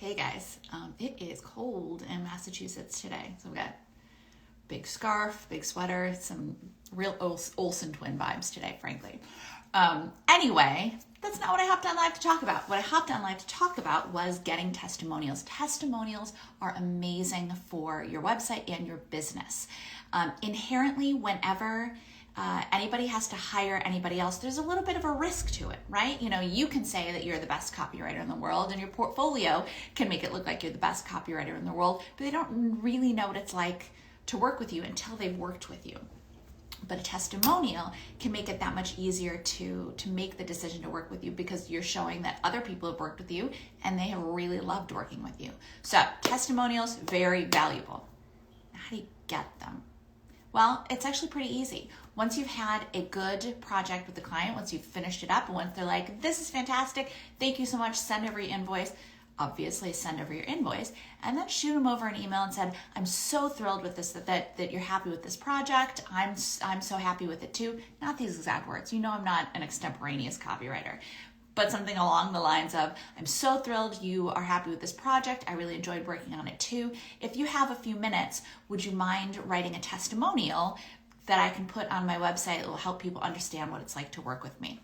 Hey guys, it is cold in Massachusetts today. So we've got big scarf, big sweater, some real Olsen twin vibes today, frankly. Anyway, that's not what I hopped on live to talk about. What I hopped on live to talk about was getting testimonials. Testimonials are amazing for your website and your business. Inherently, whenever anybody has to hire anybody else, there's a little bit of a risk to it, right? You know, you can say that you're the best copywriter in the world and your portfolio can make it look like you're the best copywriter in the world, but they don't really know what it's like to work with you until they've worked with you. But a testimonial can make it that much easier to make the decision to work with you because you're showing that other people have worked with you and they have really loved working with you. So testimonials, very valuable. Now, how do you get them? Well, it's actually pretty easy. Once you've had a good project with the client, once you've finished it up, and once they're like, this is fantastic, thank you so much, send over your invoice, obviously send over your invoice, and then shoot them over an email and said, I'm so thrilled with this, that you're happy with this project. I'm so happy with it too. Not these exact words. You know I'm not an extemporaneous copywriter, but something along the lines of, I'm so thrilled you are happy with this project. I really enjoyed working on it too. If you have a few minutes, would you mind writing a testimonial that I can put on my website that will help people understand what it's like to work with me?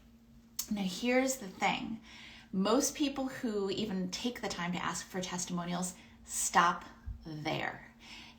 Now, here's the thing. Most people who even take the time to ask for testimonials stop there.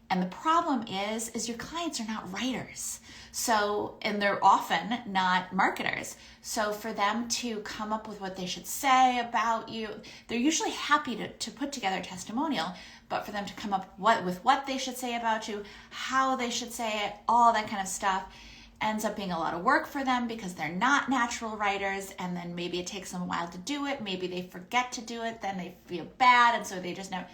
And the problem is your clients are not writers. So, and they're often not marketers. So for them to come up with what they should say about you, they're usually happy to put together a testimonial, but for them to come up with what they should say about you, how they should say it, all that kind of stuff, ends up being a lot of work for them because they're not natural writers, and then maybe it takes them a while to do it, maybe they forget to do it, then they feel bad, and so they just never.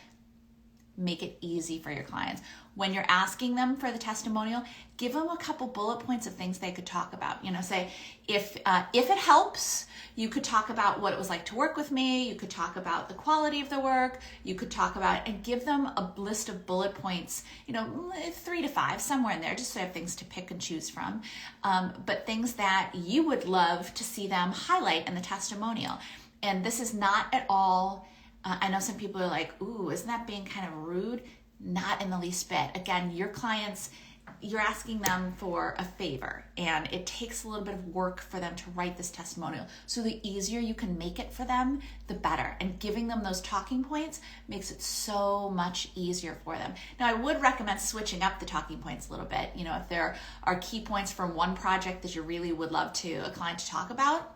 Make it easy for your clients. When you're asking them for the testimonial, give them a couple bullet points of things they could talk about. You know, say, if it helps, you could talk about what it was like to work with me, you could talk about the quality of the work, you could talk about, and give them a list of bullet points, 3 to 5, somewhere in there, just so you have things to pick and choose from, but things that you would love to see them highlight in the testimonial. And this is not at all, I know some people are like, ooh, isn't that being kind of rude? Not in the least bit. Again, your clients, you're asking them for a favor, and it takes a little bit of work for them to write this testimonial. So the easier you can make it for them, the better. And giving them those talking points makes it so much easier for them. Now, I would recommend switching up the talking points a little bit. You know, if there are key points from one project that you really would love a client to talk about,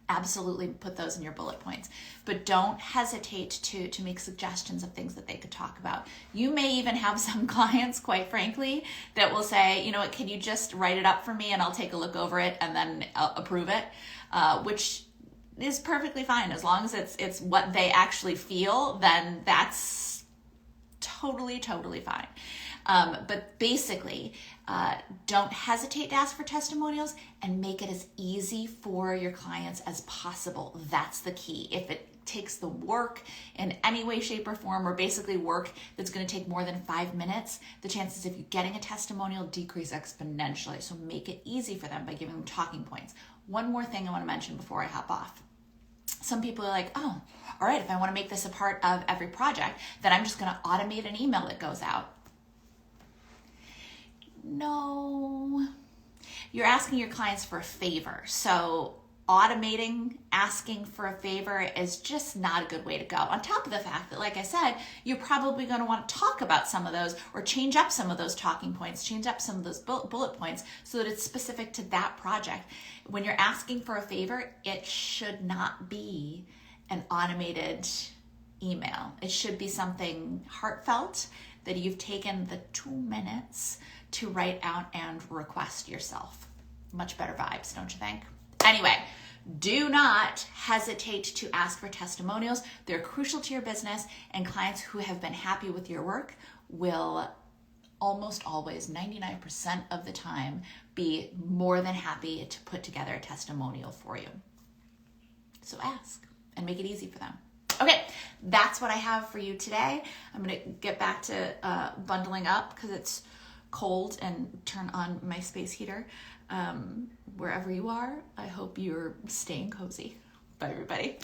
absolutely put those in your bullet points, but don't hesitate to make suggestions of things that they could talk about. You may even have some clients, quite frankly, that will say, you know what, can you just write it up for me and I'll take a look over it and then approve it, which is perfectly fine. As long as it's what they actually feel, then that's totally fine. But basically, don't hesitate to ask for testimonials and make it as easy for your clients as possible. That's the key. If it takes the work in any way, shape, or form, or basically work that's going to take more than 5 minutes, the chances of you getting a testimonial decrease exponentially. So make it easy for them by giving them talking points. One more thing I want to mention before I hop off. Some people are like, oh, all right, if I want to make this a part of every project, then I'm just going to automate an email that goes out. No, you're asking your clients for a favor. So automating asking for a favor is just not a good way to go. On top of the fact that, like I said, you're probably going to want to talk about some of those or change up some of those talking points, change up some of those bullet points so that it's specific to that project. When you're asking for a favor, it should not be an automated email. It should be something heartfelt that you've taken the 2 minutes to write out and request yourself. Much better vibes, don't you think? Anyway, do not hesitate to ask for testimonials. They're crucial to your business, and clients who have been happy with your work will almost always, 99% of the time, be more than happy to put together a testimonial for you. So ask and make it easy for them. Okay, that's what I have for you today. I'm going to get back to bundling up because it's cold and turn on my space heater. Wherever you are, I hope you're staying cozy. Bye, everybody.